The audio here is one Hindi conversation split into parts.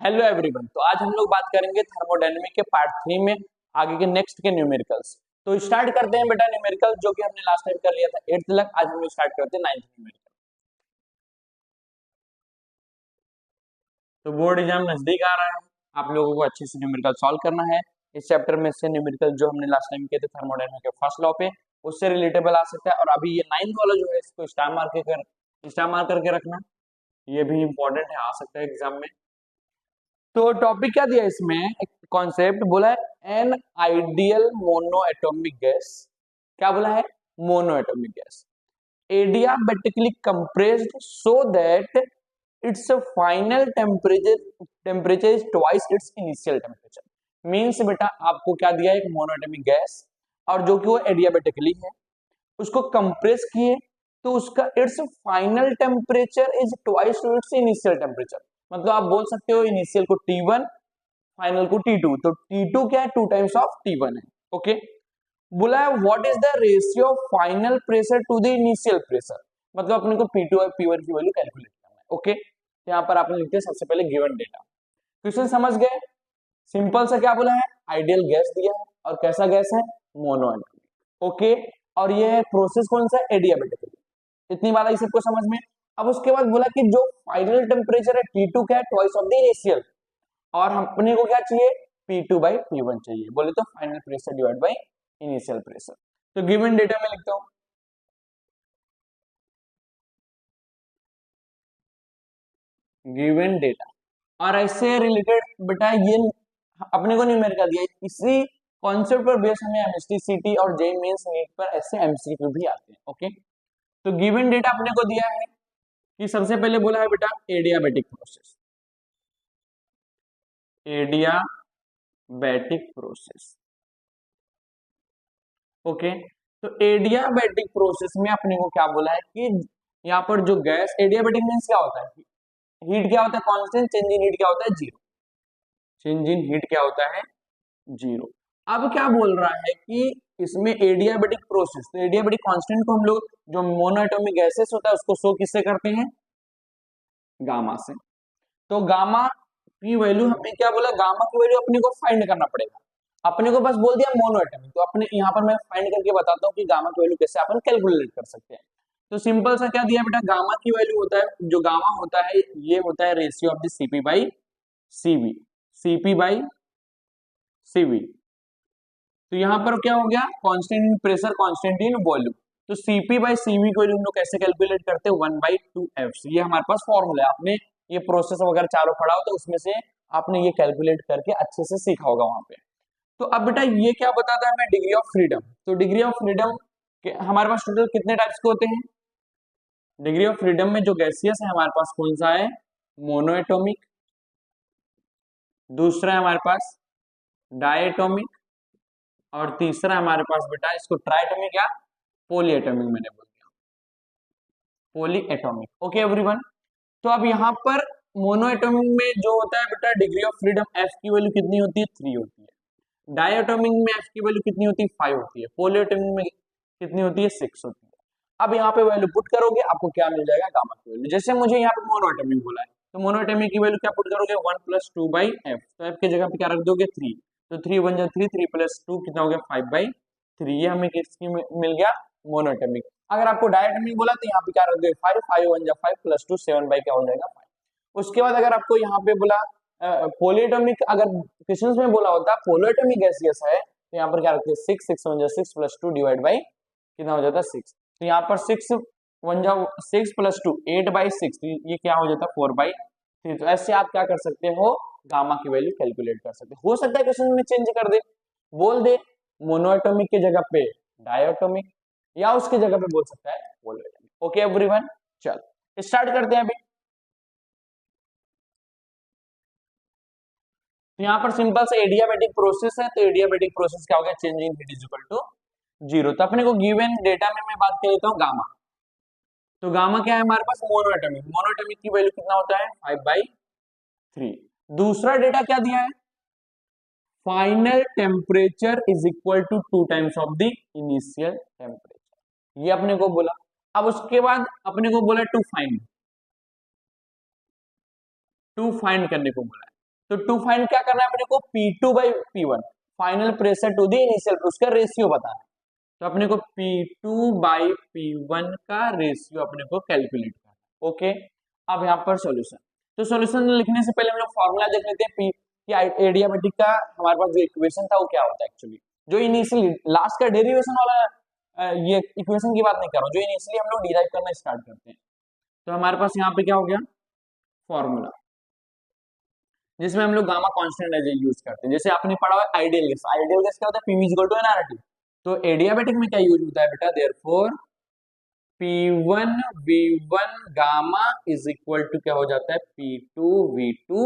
Hello everyone. तो आज हम लोग बात करेंगे थर्मोडायनेमिक के पार्ट 3 में आगे के नेक्स्ट के न्यूमेरिकल्स। तो स्टार्ट करते हैं बेटा न्यूमेरिकल जो कि हमने लास्ट टाइम कर लिया था 8th तक। आज हम लोग स्टार्ट करते हैं 9th न्यूमेरिकल। तो बोर्ड एग्जाम नजदीक आ रहा है, आप लोगों को अच्छे से न्यूमेरिकल सॉल्व करना है। इस चैप्टर में से न्यूमेरिकल जो हमने लास्ट टाइम किए थे थर्मोडायनेमिक के फर्स्ट लॉ पे, उससे रिलेटेबल आ सकता है। और अभी ये 9th वाला जो है इसको स्टार मार्क करके रखना, ये भी इंपॉर्टेंट है, आ सकता है एग्जाम में। तो टॉपिक क्या दिया इसमें, एक कॉन्सेप्ट बोला है an ideal mono atomic gas. क्या बोला है? Mono atomic gas adiabatically compressed so that it's final temperature is twice its initial temperature. Means बेटा आपको क्या दिया है, एक मोनो एटॉमिक गैस और जो कि वो एडियाबेटिकली है, उसको कंप्रेस किए तो उसका its final temperature is twice to its initial temperature. मतलब आप बोल सकते हो इनिशियल को T1, फाइनल को T2। तो T2 क्या है? 2 टाइम्स ऑफ T1 है। ओके। बोला है what is the ratio of final pressure to the initial pressure. मतलब अपने को P2 और P1 की वैल्यू कैलकुलेट करना है। ओके। तो यहाँ पर आपने लिखते हैं सबसे पहले गिवन डेटा। क्वेश्चन समझ गए? सिंपल सा क्या बोला है, आइडियल गैस दिया है और कैसा गैस है? Mono atomic. ओके। और ये प्रोसेस कौन सा है? एडियाबेटिक। इतनी बात आई सबको समझ में? अब उसके बाद बोला कि जो फाइनल टेम्परेचर है T2 क्या है? Twice of the initial. और अपने को क्या चाहिए? P2 बाई P1 चाहिए। बोले तो final pressure divide by initial pressure. तो गिवन डेटा में लिखता हूं गिवन डेटा, और ऐसे रिलेटेड बेटा ये अपने को न्यूमेरिकल दिया है। इसी कॉन्सेप्ट पर बेस हमें एमएसटी सीटी और जेईई मेंस नीट पर ऐसे एमसीक्यू भी आते हैं। ओके। तो गिवन डेटा अपने को दिया है कि सबसे पहले बोला है बेटा adiabatic process. Adiabatic process. Okay. तो एडियाबैटिक प्रोसेस में अपने को क्या बोला है कि यहाँ पर जो गैस, एडियाबैटिक मीन्स क्या होता है? हीट क्या होता है? कांस्टेंट। चेंज इन हीट क्या होता है? जीरो। चेंज इन हीट क्या होता है? जीरो। अब क्या बोल रहा है कि इसमें एडियाबैटिक प्रोसेस, तो एडियाबैटिक कांस्टेंट को हम लोग जो मोनोएटॉमिक गैसेस होता है उसको शो किससे करते हैं? गामा से। तो गामा की वैल्यू हमें क्या बोला? गामा की वैल्यू अपने को फाइंड करना पड़ेगा। अपने को बस बोल दिया मोनो एटॉमिक, तो अपने यहाँ पर मैं फाइंड करके बताता हूँ कि गामा की वैल्यू कैसे अपन कैलकुलेट कर सकते हैं। तो सिंपल सा क्या दिया बेटा, गामा की वैल्यू होता है, जो गामा होता है ये होता है ratio of the CP by CV. CP by CV. तो यहाँ पर क्या हो गया? Constant in pressure, constant in volume. तो सीपी बाई सीवी को हम लोग कैसे कैलकुलेट करते हैं? 1/2f। ये हमारे पास फॉर्मूला है। आपने ये प्रोसेस वगैरह चारों पढ़ा हो तो उसमें से आपने ये कैलकुलेट करके अच्छे से सीखा होगा वहां पे। तो अब बेटा ये क्या बताता है हमें? Degree of freedom. तो डिग्री ऑफ फ्रीडम हमारे पास टोटल कितने टाइप्स के होते हैं? डिग्री ऑफ फ्रीडम में जो गैसियस है हमारे पास कौन सा है? मोनोएटॉमिक। दूसरा है हमारे पास डायएटॉमिक। और तीसरा हमारे पास बेटा इसको ट्राइएटॉमिक या पॉलीएटॉमिक मैंने बोल दिया, पॉलीएटॉमिक। Okay everyone. तो अब यहाँ पर मोनोएटॉमिक में जो होता है बेटा डिग्री ऑफ फ्रीडम, एफ की वैल्यू कितनी होती है? 3 होती है। डायएटॉमिक में एफ की वैल्यू कितनी होती है? 5 होती है। पॉलीएटॉमिक में कितनी होती है? 6 होती है। अब यहाँ पे वैल्यू पुट करोगे आपको क्या मिल जाएगा? गामा की वैल्यू। जैसे मुझे यहाँ पे मोनोएटॉमिक बोला है तो मोनोएटॉमिक की वैल्यू क्या पुट करोगे? 1 + 2 बाई एफ। तो एफ की जगह पे क्या रख दोगे? 3। तो 3 × 1 = 3, 3 + 2 कितना हो गया? 5/3। ये हमें किसकी मिल गया? मोनोएटॉमिक। अगर आपको डायएटॉमिक बोला तो यहाँ पे क्या रख दोगे? 5, 5 × 1 = 5 + 2 7 बाई क्या हो जाएगा? 5। उसके बाद अगर आपको यहाँ पे बोला पॉलीएटॉमिक, अगर क्वेश्चंस में बोला होता पॉलीएटॉमिक गैसियस है तो यहाँ पर क्या रखते हैं? 6, 6 × 1 = 6 + 2 डिवाइड बाई कितना हो जाता है? 6। तो यहाँ पर 6 1 जा 6 + 2 8/6। ये क्या हो जाता है? 4/3। तो ऐसे आप क्या कर सकते हो? गामा की वैल्यू कैलकुलेट कर सकते हो सकता है क्वेश्चन में चेंज कर दे, बोल दे मोनोएटॉमिक की जगह पे डायएटॉमिक, या उसकी जगह पे बोल सकता है पॉलीएटॉमिक। ओके एवरीवन, चल स्टार्ट करते हैं अभी। तो यहाँ पर सिंपल से एडियाबैटिक प्रोसेस है, तो एडियाबैटिक प्रोसेस क्या हो गया? Change in heat is equal to zero. तो अपने को गिवन डेटा में मैं बात कर लेता हूँ गामा। तो गामा क्या है हमारे पास? मोनोएटॉमिक। मोनोएटॉमिक की वैल्यू कितना होता है? 5/3। दूसरा डेटा क्या दिया है? Final temperature is equal to 2 times of the initial temperature, ये अपने को बोला। अब उसके बाद अपने को बोला टू फाइंड करने को बोला है। तो टू फाइंड क्या करना है अपने को, P2 by P1, final pressure to the initial, उसका रेशियो बताना है। तो अपने को P2 बाई P1 का रेशियो अपने को कैलकुलेट करना है। ओके, अब यहाँ पर सॉल्यूशन, तो सॉल्यूशन लिखने से पहले हम लोग फॉर्मूला देख लेते हैं पी कि एडियाबेटिक का हमारे पास जो इक्वेशन था वो क्या होता है एक्चुअली, जो इनिशियली लास्ट का डेरिवेशन वाला ये इक्वेशन की बात नहीं कर रहा हूँ, जो इनिशियली हम लोग डिराइव करना स्टार्ट करते हैं। तो हमारे पास यहाँ पे क्या हो गया, फॉर्मूला जिसमें हम लोग गामा कांस्टेंट एज यूज करते हैं। जैसे आपने पढ़ा हुआ आइडियल गैस, आइडियल गैस क्या होता है, P इक्वल टू एनआरटी। तो एडियाबेटिक में क्या यूज होता है बेटा, therefore P1 V1 gamma is equal to क्या हो जाता है, P2 V2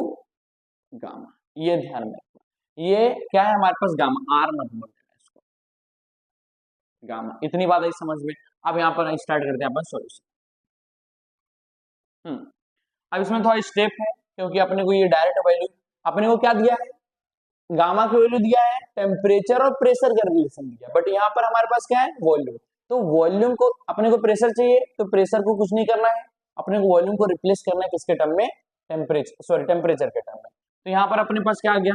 गामा। ये ध्यान में रखना, ये क्या है हमारे पास गामा, आर मत बोलना इसको, गामा। इतनी बात है समझ में। अब यहाँ पर स्टार्ट करते हैं अपन सॉल्यूशन। अब इसमें थोड़ा स्टेप है, क्योंकि अपने को ये डायरेक्ट वैल्यू, अपने को क्या दिया है, गामा की वैल्यू दिया है, टेम्परेचर और प्रेशर का रिलेशन दिया, बट यहाँ पर हमारे पास क्या है, वॉल्यूम। तो वॉल्यूम को अपने को प्रेशर चाहिए, तो प्रेशर को कुछ नहीं करना है, अपने को वॉल्यूम को रिप्लेस करना है किसके टर्म में, टेम्परेचर के टर्म में। तो यहाँ पर अपने पास क्या आ गया,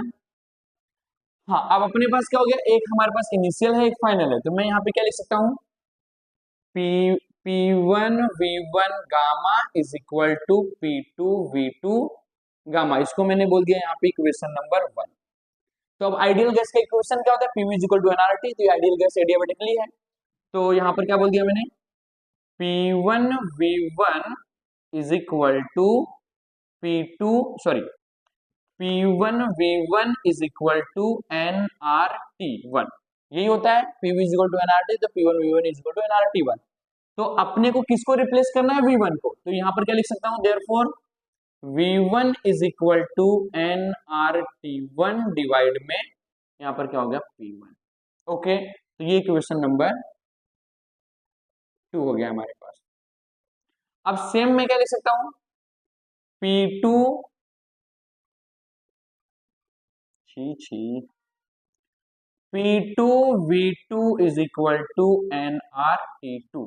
हाँ अब अपने पास क्या हो गया, एक हमारे पास इनिशियल है, एक फाइनल है। तो मैं यहाँ पे क्या लिख सकता हूँ, P1 V1 gamma is equal to P2 V2 gamma. इसको मैंने बोल दिया यहाँ पे इक्वेशन नंबर 1। तो अब आइडियल गैस का इक्वेशन क्या होता है, P is equal to NRT. तो आइडियल गैस एडियाबेटिकली है, तो यहाँ पर क्या बोल दिया मैंने, P1 V1 is equal to P2 sorry P1 V1 is equal to nRT1। यही होता है, P is equal to nRT, तो P1 V1 is equal to nRT1। तो अपने को किसको रिप्लेस करना है, V1 को। तो यहाँ पर क्या लिख सकता हूँ, therefore V1 is equal to nRT1 divide में यहाँ पर क्या हो गया, P1। ओके, तो ये इक्वेशन नंबर 2 हो गया हमारे पास। अब सेम मैं क्या लिख सकता हूँ, P2 P2 V2 is equal to nRT2।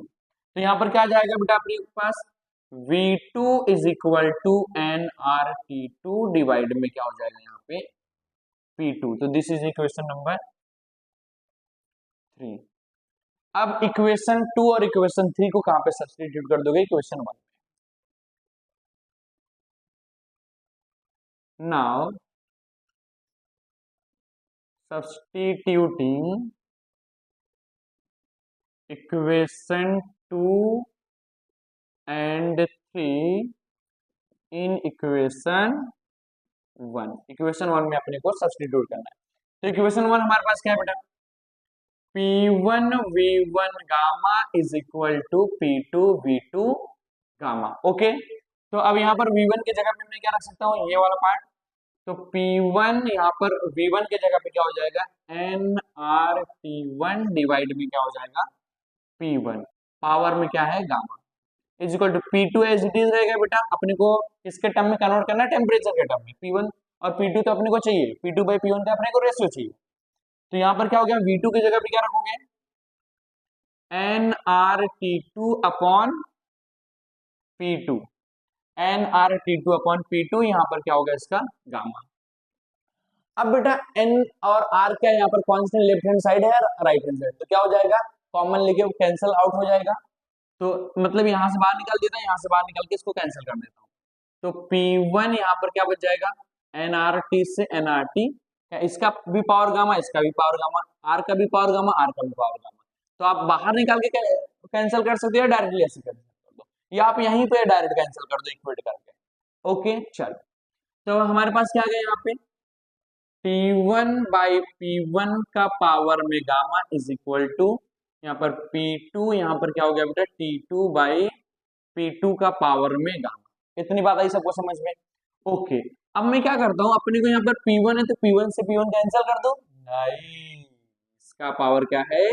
तो यहाँ पर क्या जाएगा बेटा अपने पास, V2 is equal to nRT2 divide में क्या हो जाएगा यहाँ पे P2। तो दिस इज इक्वेशन नंबर 3। अब इक्वेशन 2 और इक्वेशन 3 को कहां पे सब्स्टिट्यूट कर दोगे, इक्वेशन 1 में। Now substituting equation 2 and 3 in equation 1। Equation 1 में अपने को सब्स्टिट्यूट करना है। तो इक्वेशन 1 हमारे पास क्या है बेटा, P1 V1 gamma is equal to P2 V2 gamma. Okay, तो अब यहाँ पर V1 की जगह पे मैं क्या रख सकता हूँ, ये वाला पार्ट। तो P1 यहाँ पर V1 की जगह पे क्या हो जाएगा, nRT1 डिवाइड में क्या हो जाएगा, P1 पावर में क्या है, gamma is equal to P2 as it is रहेगा बेटा। अपने को किसके टर्म में कन्वर्ट करना है, टेम्परेचर के टर्म में। P1 और P2 तो अपने को चाहिए, P2 बाई P1 का अपने को रेशियो चाहिए। तो यहाँ पर क्या हो गया, V2 की जगह पे क्या रखोगे, nRT2 upon P2, nRT2 upon P2, यहाँ पर क्या होगा इसका गामा। अब बेटा n और r क्या यहाँ पर कांस्टेंट, लेफ्ट हैंड साइड है और राइट हैंड साइड, तो क्या हो जाएगा, कॉमन लेके कैंसिल आउट हो जाएगा। तो मतलब यहाँ से बाहर निकाल देता है, यहाँ से बाहर निकाल के इसको कैंसिल कर देता हूँ। तो P1 यहाँ पर क्या बच जाएगा, nRT से nRT, इसका भी पावर गामा, इसका भी पावर गामा, r का भी पावर गामा, r का भी पावर गामा। तो आप बाहर निकाल के कैंसिल कर सकते हो, डायरेक्टली ऐसे कर दो, या आप यहीं पे डायरेक्ट कैंसिल कर दो इक्वेट करके। ओके चल, तो हमारे पास क्या आ गया यहाँ पे, P1 बाई P1 का पावर में गामा इज इक्वल टू यहाँ पर P2, यहाँ पर क्या हो गया बेटा, T2 बाई P2 का पावर में गामा। इतनी बात आई सबको समझ में। ओके, अब मैं क्या करता हूँ, अपने को यहाँ पर P1 है तो P1 से P1 कैंसिल कर दो, नहीं इसका पावर क्या है,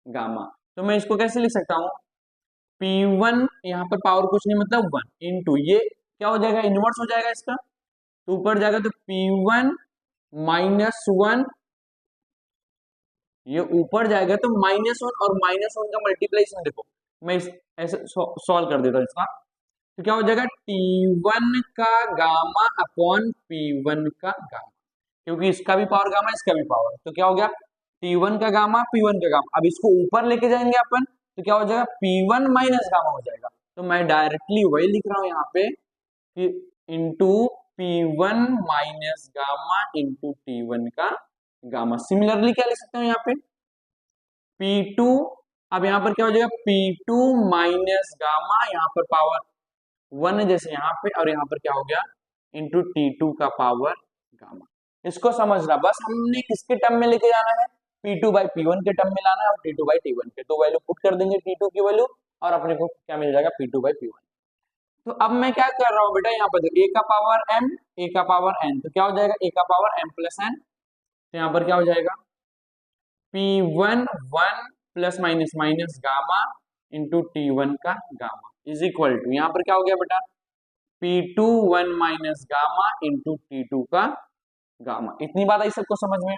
गामा। तो मैं इसको कैसे लिख सकता हूँ, P1 यहाँ पर पावर कुछ नहीं मतलब 1 इंटू ये क्या हो जाएगा, इनवर्स हो जाएगा इसका, तो ऊपर जाएगा तो P1 -1, ये ऊपर जाएगा तो -1 और -1 का मल्टीप्लाई, इसमें देखो मैं ऐसे सॉल्व कर देता हूँ इसका। तो क्या हो जाएगा T1 का गामा अपॉन P1 का गामा, क्योंकि इसका भी पावर गामा इसका भी पावर, तो क्या हो गया T1 का गामा P1 का गामा। अब इसको ऊपर लेके जाएंगे अपन तो क्या हो जाएगा P1 माइनस गामा हो जाएगा। तो मैं डायरेक्टली वही लिख रहा हूं यहाँ पे कि into P1 minus gamma into T1 का गामा। सिमिलरली क्या लिख सकते हो यहाँ पे P2, अब यहाँ पर क्या हो जाएगा P2 माइनस गामा, यहाँ पर पावर 1 है जैसे यहाँ पे, और यहाँ पर क्या हो गया इंटू T2 का पावर गामा। इसको समझना, बस हमने किसके टर्म में लेके जाना है, P2 बाई P1 के टर्म में लाना है और T2 बाई T1 के। तो वैल्यू पुट कर देंगे T2 की वैल्यू और अपने को क्या मिल जाएगा P2 बाई P1। तो अब मैं क्या कर रहा हूँ बेटा, यहाँ पर देखो a का पावर m a का पावर n, तो क्या हो जाएगा a का पावर m प्लस n, तो यहाँ पर क्या हो जाएगा P1 1 plus minus minus gamma into T1 का गामा इज इक्वल टू, यहाँ पर क्या हो गया बेटा P2 1 minus gamma into T2 का गामा। इतनी बात आई सबको समझ में।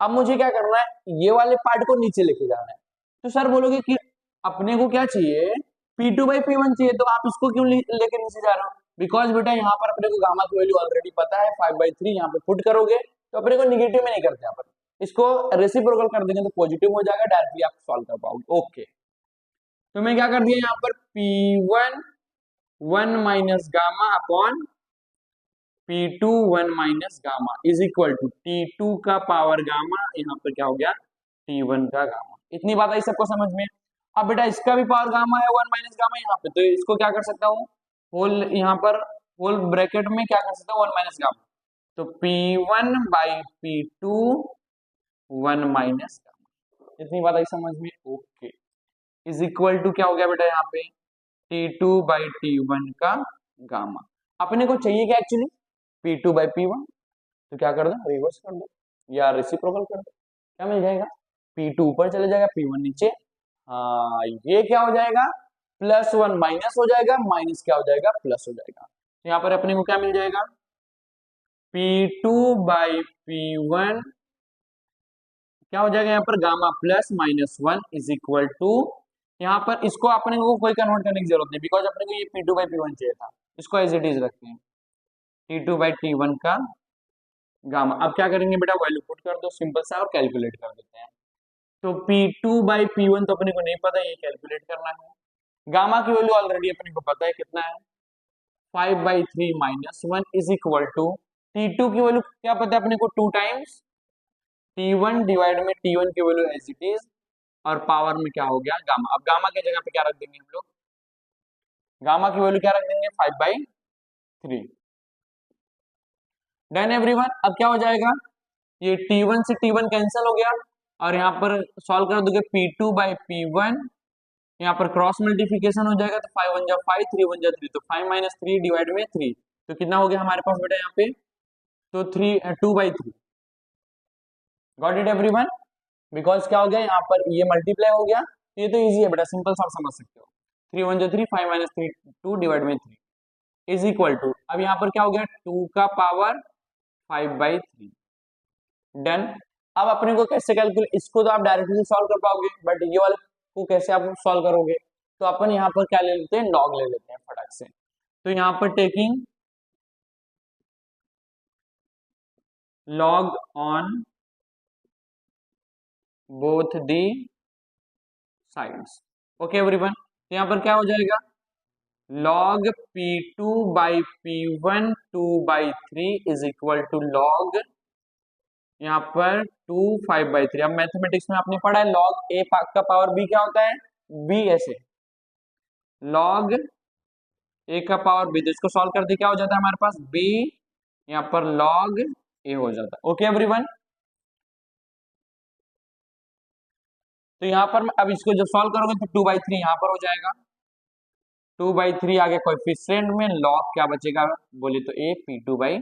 अब मुझे क्या करना है, ये वाले पार्ट को नीचे लेके जाना है। तो सर बोलोगे कि अपने को क्या चाहिए P2 बाई P1 चाहिए, तो आप इसको क्यों लेके नीचे जा रहे हो? बिकॉज बेटा यहाँ पर अपने को गामा की वैल्यू ऑलरेडी पता है 5/3, यहाँ पे पुट करोगे तो अपने को निगेटिव में नहीं करते, यहाँ पर इसको रेसिप्रोकल कर देंगे तो पॉजिटिव हो जाएगा, डायरेक्टली आप सॉल्व कर पाओगे। ओके, तो मैं क्या कर दिया यहाँ पर P1 1 minus gamma upon P2 1 minus gamma is equal to T2 का पावर गामा, यहाँ पर क्या हो गया T1 का गामा। इतनी बात आई सबको समझ में। अब बेटा इसका भी पावर गामा है 1 माइनस गामा यहाँ पे, तो इसको क्या कर सकता हूँ होल, यहाँ पर होल ब्रैकेट में क्या कर सकता हूँ 1 माइनस गामा, तो P1 by P2 1 minus gamma. इतनी बात आई समझ में। ओके, इज इक्वल टू क्या हो गया बेटा यहाँ पे T2 बाई T1 का गामा। अपने को चाहिए क्या एक्चुअली P2 बाई P1, तो क्या कर दो रिवर्स कर दो या रेसिप्रोकल कर दो, क्या मिल जाएगा P2 ऊपर चले जाएगा P1 नीचे। हाँ, ये क्या हो जाएगा प्लस 1 माइनस हो जाएगा, माइनस क्या हो जाएगा प्लस हो जाएगा। तो यहाँ पर अपने को क्या मिल जाएगा P2 बाई P1 क्या हो जाएगा यहाँ पर gamma plus minus 1 is equal to, यहाँ पर इसको अपने को कोई कन्वर्ट करने की जरूरत नहीं, बिकॉज अपने को ये P2 बाई P1 चाहिए था, इसको एज इट इज रखते हैं T2 बाई T1 का गामा। अब क्या करेंगे बेटा वैल्यू पुट कर दो सिंपल सा और कैलकुलेट कर देते हैं। तो P2 बाई P1 तो अपने को नहीं पता, ये कैलकुलेट करना है। गामा की वैल्यू ऑलरेडी अपने को पता है कितना है 5/3 minus 1 is equal to T2 की वैल्यू क्या पता है अपने को 2 टाइम्स T1 डिवाइड में T1 की वैल्यू एज इट इज और पावर में क्या हो गया गामा। अब गामा की जगह पे क्या रख देंगे हम लोग, गामा की वैल्यू क्या रख देंगे 5/3। Done everyone. अब क्या हो जाएगा ये T1 से T1 कैंसिल हो गया और यहाँ पर सॉल्व कर दोगे P2 बाई P1, यहाँ पर क्रॉस मल्टीप्लिकेशन हो जाएगा तो 5 1 जा 5 3 1 जा 3, तो 5 माइनस 3 डिवाइड में 3, तो कितना हो गया हमारे पास बेटा यहाँ पे तो 2/3। Got it everyone. बिकॉज क्या हो गया यहाँ पर ये मल्टीप्लाई हो गया, तो ये तो इजी है बेटा, सिंपल सा समझ सकते हो। 3 1 जा 3, 5 माइनस 3 2 डिवाइड में 3 इज इक्वल टू, अब यहाँ पर क्या हो गया 2 का पावर 5/3। डन। अब अपने को कैसे कैलकुलेट, इसको तो आप डायरेक्टली सॉल्व कर पाओगे, बट ये वाले को कैसे आप सॉल्व करोगे, तो अपन यहाँ पर क्या ले लेते हैं लॉग ले लेते हैं फटाक से। तो यहाँ पर taking log on both the sides. Okay everyone, तो यहाँ पर क्या हो जाएगा log P2 by P1 2/3 is equal to log यहाँ पर 2 5/3। अब मैथमेटिक्स में आपने पढ़ा है log a का पावर b क्या होता है b, ऐसे log a का पावर b, तो इसको सॉल्व कर दे क्या हो जाता है हमारे पास b, यहाँ पर log a हो जाता है। ओके एवरीवन, तो यहाँ पर अब इसको जब सॉल्व करोगे तो 2/3 यहाँ पर हो जाएगा, 2/3 आगे कोएफिशिएंट में log क्या बचेगा बोले तो a P2 बाई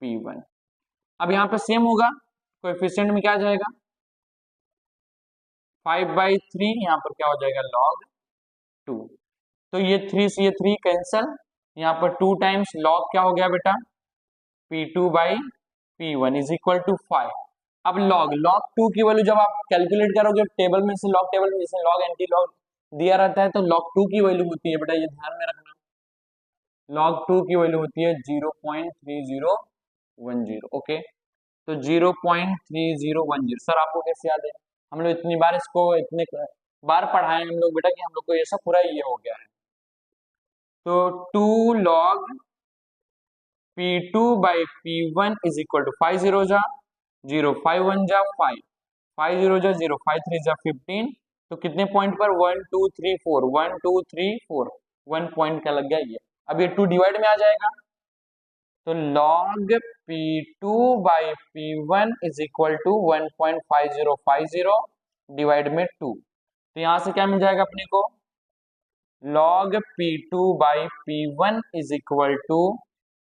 P1। अब यहाँ पे सेम होगा, कोएफिशिएंट में क्या आ जाएगा 5/3, यहाँ पर क्या हो जाएगा log 2, तो ये 3 से ये 3 कैंसल, यहाँ पर 2 टाइम्स log क्या हो गया बेटा P2 by P1 is equal to 5। अब log 2 की वैल्यू जब आप कैलकुलेट करोगे टेबल में से, log टेबल में जैसे log एंटी log दिया रहता है तो log 2 की वैल्यू होती है बेटा, ये ध्यान में रखना। log 2 की वैल्यू होती है 0.3010। ओके, तो 0.3010 सर आपको कैसे याद है? हम लोग इतनी बार इसको इतने बार पढ़ाए हम लोग बेटा कि हम लोग को ये सब पूरा ये हो गया है। तो 2 log P2 by P1 is equal to 5 0 जा 0, 5 1 जा 5, 5 0 जा 0, 5 3 जा 15। तो कितने पॉइंट पर 1 2 3 4, 1 2 3 4, 1 पॉइंट का लग गया ये। अब ये 2 डिवाइड में आ जाएगा, तो log P2 by P1 is equal to 1.5050 divide में 2। तो यहां से क्या मिल जाएगा अपने को? log P2 by P1 is equal to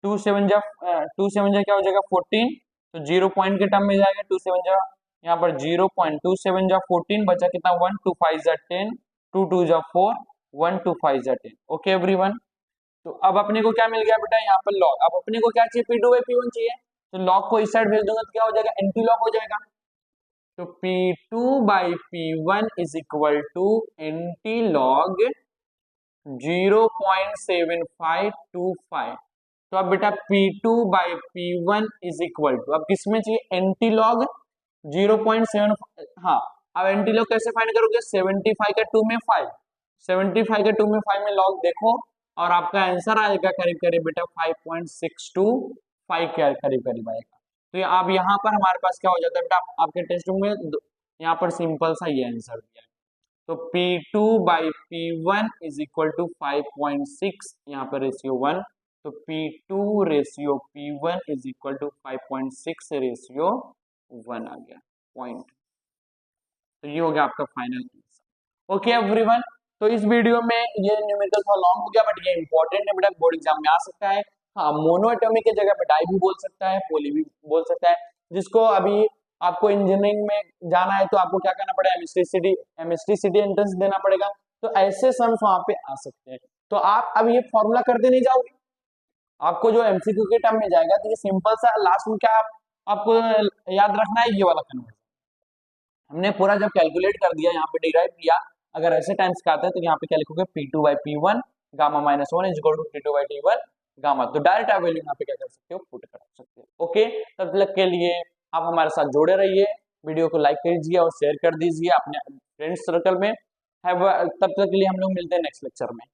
2 7 जा क्या हो जाएगा 14, तो 0 पॉइंट के टर्म में जाएगा 2 7 जा, यहाँ पर 0.27 जा 14 बचा कितना 1 2 5 जा 10, 2 2 जा 4, 1 2 5 जा 10। ओके एवरीवन, तो अब अपने को क्या मिल गया बेटा यहाँ पर log। अब अपने को क्या चाहिए? P2 बाई P1 चाहिए, तो log को इस साइड भेज दूंगा तो क्या हो जाएगा? एंटी log हो जाएगा। तो P2 by P1 is equal to anti log 0.7525। तो अब बेटा P2 by P1 is equal to, अब किसमें चाहिए? Anti log 0.7। हाँ, अब एंटी लॉग कैसे फाइंड करोगे? 75 का 2 में 5, 75 का 2 में 5 में लॉग देखो और आपका आंसर आएगा करीब करीब बेटा 5.625 के करीब करीब आएगा। तो ये अब यहाँ पर हमारे पास क्या हो जाता है बेटा? आपके टेक्स्ट बुक में यहाँ पर सिंपल सा ये आंसर दिया है। तो P2 by P1 is equal to 5.6, यहाँ पर रेशियो 1, तो P2 ratio P1 is equal to 5.6 ratio 1 आ गया पॉइंट। तो ये हो गया आपका फाइनल आंसर। ओके एवरीवन, तो इस वीडियो में ये न्यूमेरिकल थोड़ा लॉन्ग हो गया बट ये इंपॉर्टेंट है बेटा, बोर्ड एग्जाम में आ सकता है। हाँ, मोनोएटॉमिक की जगह पे डाई भी बोल सकता है, पोली भी बोल सकता है। जिसको अभी आपको इंजीनियरिंग में जाना है तो आपको क्या करना पड़ेगा? एमएसटी एंट्रेंस देना पड़ेगा। तो ऐसे सम्स वहां पे आ सकते हैं। तो आप अब ये फॉर्मूला करते नहीं जाओगे, आपको जो एमसीक्यू के टर्म में जाएगा तो ये सिंपल सा लास्ट में क्या आपको याद रखना है? ये वाला कन्वर्जन हमने पूरा जब कैलकुलेट कर दिया, यहाँ पे डिराइव किया, अगर ऐसे टाइम्स का आता है तो यहाँ पे क्या लिखोगे? P2 by P1 gamma minus 1 is equal to P2 by T1 gamma. तो डायरेक्ट आप वैल्यू यहाँ पे क्या कर सकते हो? पुट कर सकते हो। ओके, तब तक के लिए आप हमारे साथ जुड़े रहिए, वीडियो को लाइक कीजिए और शेयर कर दीजिए अपने फ्रेंड्स सर्कल में। तब तक के लिए हम लोग मिलते हैं नेक्स्ट लेक्चर में।